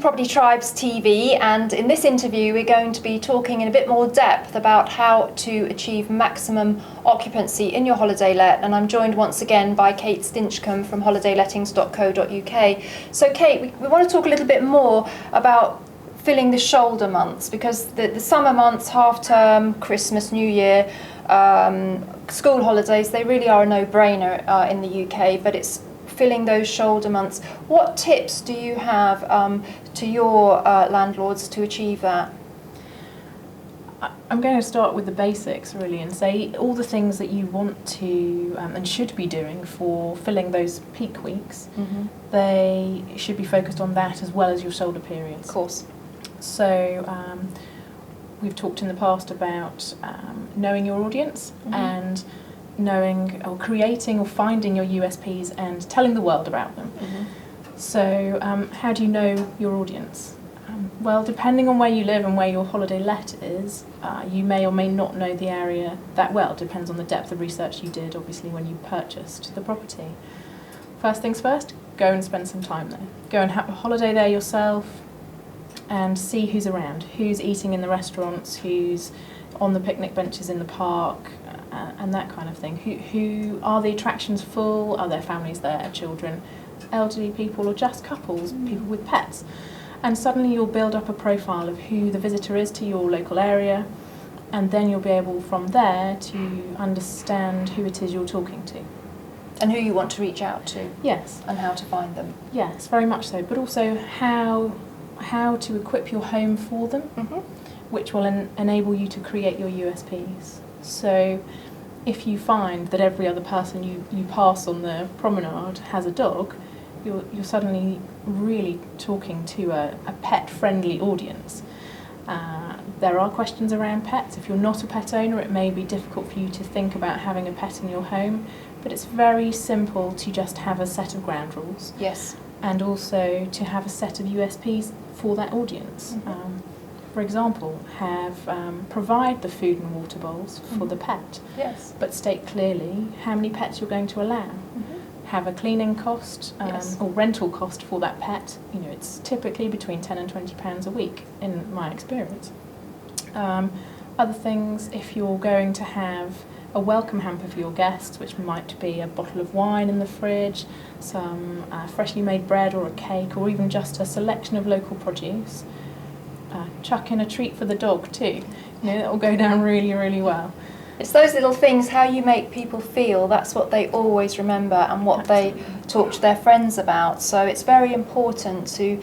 to Property Tribes TV, and in this interview we're going to be talking in a bit more depth about how to achieve maximum occupancy in your holiday let, and I'm joined once again by Kate Stincombe from holidaylettings.co.uk. So Kate, we want to talk a little bit more about filling the shoulder months, because the summer months, half term, Christmas, New Year, school holidays, they really are a no-brainer in the UK, but it's filling those shoulder months. What tips do you have to your landlords to achieve that? I'm going to start with the basics really and say all the things that you want to and should be doing for filling those peak weeks. Mm-hmm. They should be focused on that as well as your shoulder periods. Of course. So we've talked in the past about knowing your audience, mm-hmm. and knowing or creating or finding your USPs and telling the world about them. Mm-hmm. So how do you know your audience? Well, depending on where you live and where your holiday let is, you may or may not know the area that well. Depends on the depth of research you did, obviously, when you purchased the property. First things first, go and spend some time there. Go and have a holiday there yourself and see who's around, who's eating in the restaurants, who's on the picnic benches in the park, and that kind of thing. Who are the attractions full? Are there families there, children, elderly people, or just couples, people with pets? And suddenly you'll build up a profile of who the visitor is to your local area, and then you'll be able from there to understand who it is you're talking to. And who you want to reach out to. Yes. And how to find them. Yes, very much so. But also how to equip your home for them, mm-hmm. which will enable you to create your USPs. So if you find that every other person you pass on the promenade has a dog, you're suddenly really talking to a pet-friendly audience. There are questions around pets. If you're not a pet owner, it may be difficult for you to think about having a pet in your home, but it's very simple to just have a set of ground rules. Yes. And also to have a set of USPs for that audience. Mm-hmm. For example, provide the food and water bowls for mm-hmm. the pet. Yes. But state clearly how many pets you're going to allow. Mm-hmm. Have a cleaning cost yes. or rental cost for that pet. You know, it's typically between £10 and £20 a week in my experience. Other things, if you're going to have a welcome hamper for your guests, which might be a bottle of wine in the fridge, some freshly made bread or a cake, or even just a selection of local produce. Chuck in a treat for the dog too. You know, that will go down really, really well. It's those little things, how you make people feel, that's what they always remember and what Absolutely. They talk to their friends about. So it's very important to,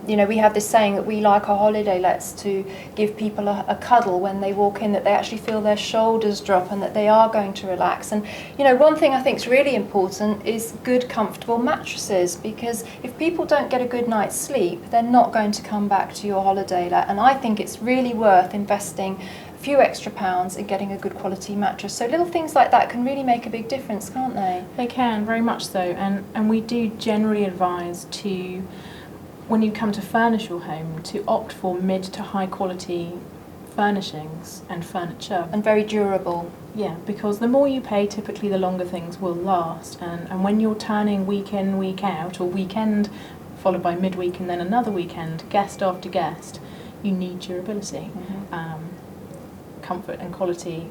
we have this saying that we like our holiday lets to give people a cuddle when they walk in, that they actually feel their shoulders drop and that they are going to relax. And, one thing I think is really important is good, comfortable mattresses, because if people don't get a good night's sleep, they're not going to come back to your holiday let. And I think it's really worth investing few extra pounds in getting a good quality mattress. So little things like that can really make a big difference, can't they? They can, very much so. And we do generally advise to, when you come to furnish your home, to opt for mid to high quality furnishings and furniture. And very durable. Yeah, because the more you pay, typically the longer things will last. And when you're turning week in, week out, or weekend followed by midweek and then another weekend, guest after guest, you need durability. Mm-hmm. Comfort and quality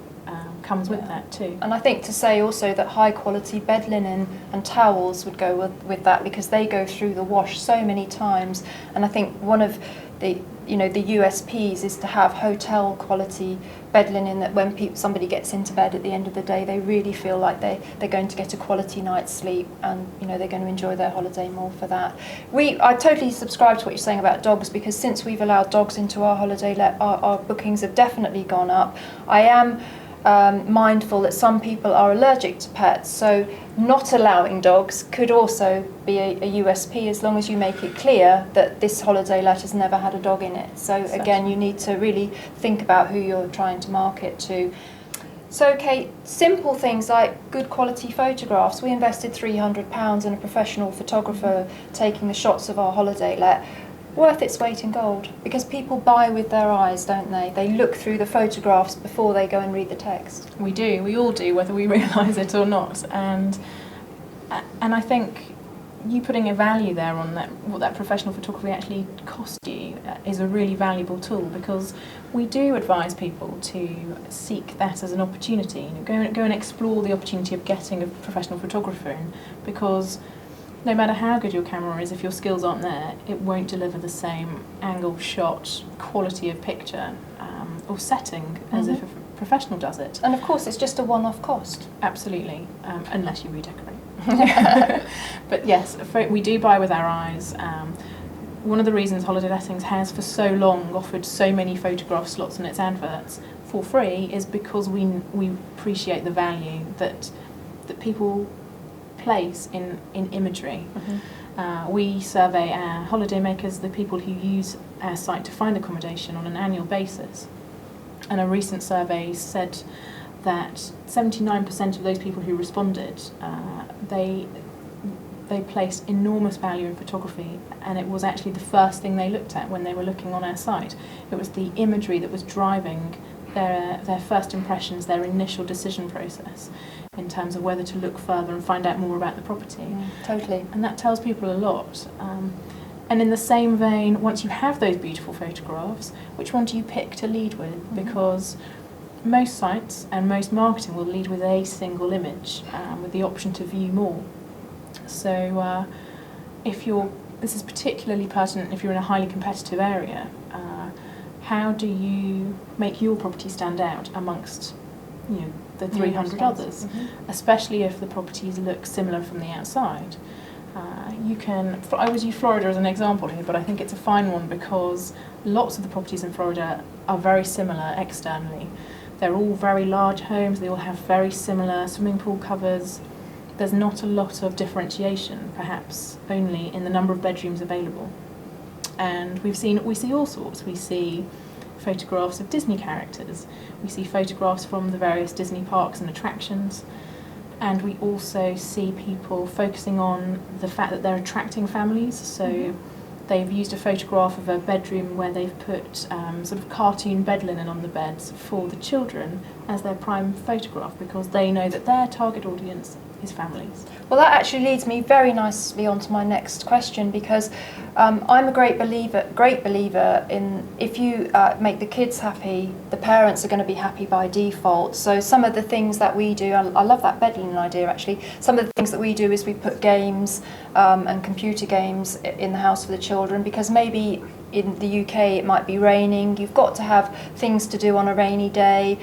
comes with that too. And I think to say also that high quality bed linen and towels would go with that, because they go through the wash so many times. And I think one of the the USPs is to have hotel quality bed linen, that when somebody gets into bed at the end of the day, they really feel like they're going to get a quality night's sleep, and they're going to enjoy their holiday more for that. I totally subscribe to what you're saying about dogs, because since we've allowed dogs into our holiday let, our bookings have definitely gone up. I am mindful that some people are allergic to pets, so not allowing dogs could also be a USP, as long as you make it clear that this holiday let has never had a dog in it. So again, you need to really think about who you're trying to market to. So Kate, simple things like good quality photographs. We invested £300 in a professional photographer taking the shots of our holiday let. Worth its weight in gold, because people buy with their eyes, don't they? They look through the photographs before they go and read the text. We do, we all do, whether we realise it or not. And I think you putting a value there on that, what that professional photography actually cost you, is a really valuable tool, because we do advise people to seek that as an opportunity. You know, go and explore the opportunity of getting a professional photographer in, because no matter how good your camera is, if your skills aren't there, it won't deliver the same angle, shot, quality of picture or setting as if a professional does it. And of course, it's just a one-off cost. Absolutely, unless you redecorate. But yes, we do buy with our eyes. One of the reasons Holiday Lettings has for so long offered so many photograph slots in its adverts for free is because we appreciate the value that people place in imagery. We survey our holidaymakers, the people who use our site to find accommodation, on an annual basis. And a recent survey said that 79% of those people who responded, they placed enormous value in photography, and it was actually the first thing they looked at when they were looking on our site. It was the imagery that was driving their first impressions, their initial decision process in terms of whether to look further and find out more about the property. Totally. And that tells people a lot. And in the same vein, once you have those beautiful photographs, which one do you pick to lead with? Because most sites and most marketing will lead with a single image with the option to view more. So this is particularly pertinent if you're in a highly competitive area. How do you make your property stand out amongst the 300 others, especially if the properties look similar from the outside? I always use Florida as an example here, but I think it's a fine one because lots of the properties in Florida are very similar externally. They're all very large homes, they all have very similar swimming pool covers. There's not a lot of differentiation, perhaps only in the number of bedrooms available. And we see all sorts. We see photographs of Disney characters, we see photographs from the various Disney parks and attractions, and we also see people focusing on the fact that they're attracting families. So they've used a photograph of a bedroom where they've put sort of cartoon bed linen on the beds for the children as their prime photograph, because they know that their target audience is families. Well, that actually leads me very nicely on to my next question, because I'm a great believer in, if you make the kids happy, the parents are going to be happy by default. So some of the things that we do, I love that bed linen idea actually, some of the things that we do is we put games and computer games in the house for the children, because maybe in the UK it might be raining, you've got to have things to do on a rainy day.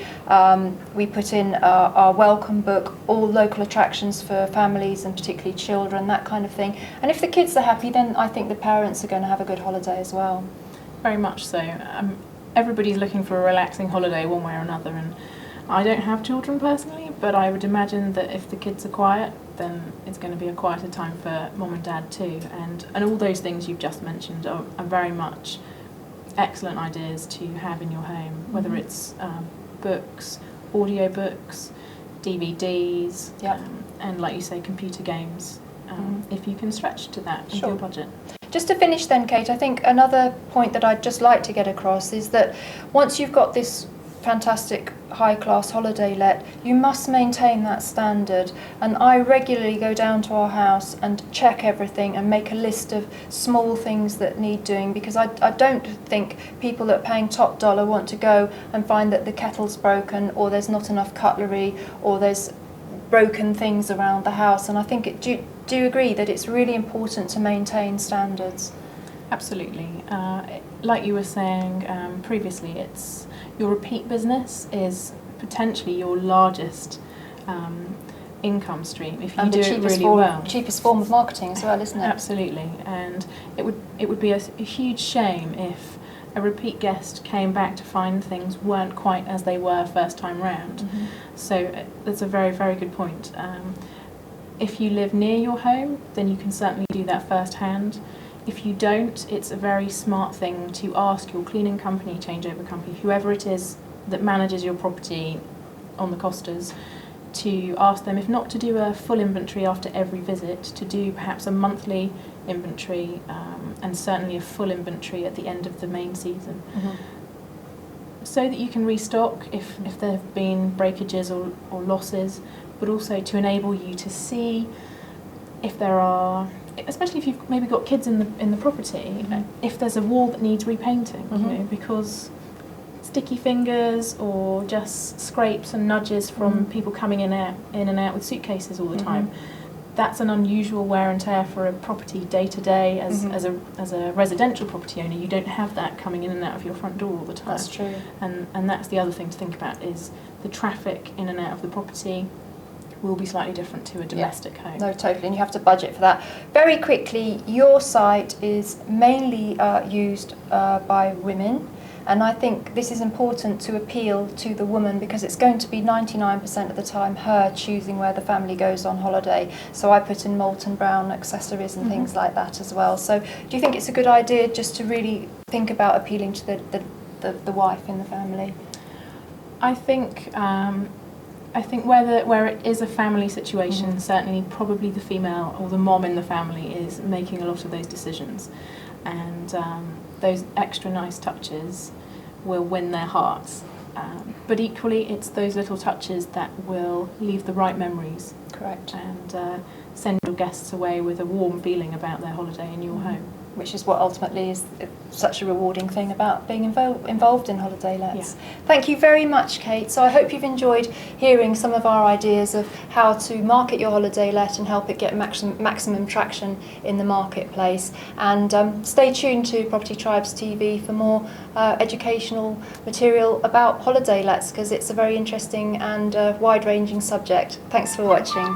We put in our welcome book, all local attractions for families and particularly children, that kind of thing. And if the kids are happy, then I think the parents are going to have a good holiday as well. Very much so. Everybody's looking for a relaxing holiday one way or another, and I don't have children personally, but I would imagine that if the kids are quiet, then it's going to be a quieter time for mum and dad too. And all those things you've just mentioned are very much excellent ideas to have in your home, whether it's books, audio books, DVDs, and like you say, computer games, if you can stretch to that into your budget. Just to finish then, Kate, I think another point that I'd just like to get across is that once you've got this fantastic high-class holiday let, you must maintain that standard. And I regularly go down to our house and check everything and make a list of small things that need doing, because I don't think people that are paying top dollar want to go and find that the kettle's broken, or there's not enough cutlery, or there's broken things around the house. And I think do you agree that it's really important to maintain standards? Absolutely. Like you were saying previously, it's your repeat business is potentially your largest income stream if you do it really well. Cheapest form of marketing as well, isn't it? Absolutely. And it would be a huge shame if a repeat guest came back to find things weren't quite as they were first time round. So that's a very, very good point. If you live near your home, then you can certainly do that firsthand. If you don't, it's a very smart thing to ask your cleaning company, changeover company, whoever it is that manages your property on the costas, to ask them, if not to do a full inventory after every visit, to do perhaps a monthly inventory and certainly a full inventory at the end of the main season. So that you can restock if there have been breakages or losses, but also to enable you to see if there are, especially if you've maybe got kids in the property, if there's a wall that needs repainting, you know, because sticky fingers or just scrapes and nudges from people coming in and out with suitcases all the time. That's an unusual wear and tear for a property day to day. As a residential property owner, you don't have that coming in and out of your front door all the time. That's true. And that's the other thing to think about, is the traffic in and out of the property will be slightly different to a domestic home. No, totally, and you have to budget for that. Very quickly, your site is mainly used by women. And I think this is important to appeal to the woman, because it's going to be 99% of the time her choosing where the family goes on holiday. So I put in molten brown accessories and things like that as well. So do you think it's a good idea just to really think about appealing to the wife in the family? I think where it is a family situation, certainly probably the female or the mom in the family is making a lot of those decisions. And those extra nice touches will win their hearts. But equally, it's those little touches that will leave the right memories. Correct. And send your guests away with a warm feeling about their holiday in your home. Which is what ultimately is such a rewarding thing about being involved in holiday lets. Yeah. Thank you very much, Kate. So I hope you've enjoyed hearing some of our ideas of how to market your holiday let and help it get maximum traction in the marketplace. And stay tuned to Property Tribes TV for more educational material about holiday lets, because it's a very interesting and wide-ranging subject. Thanks for watching.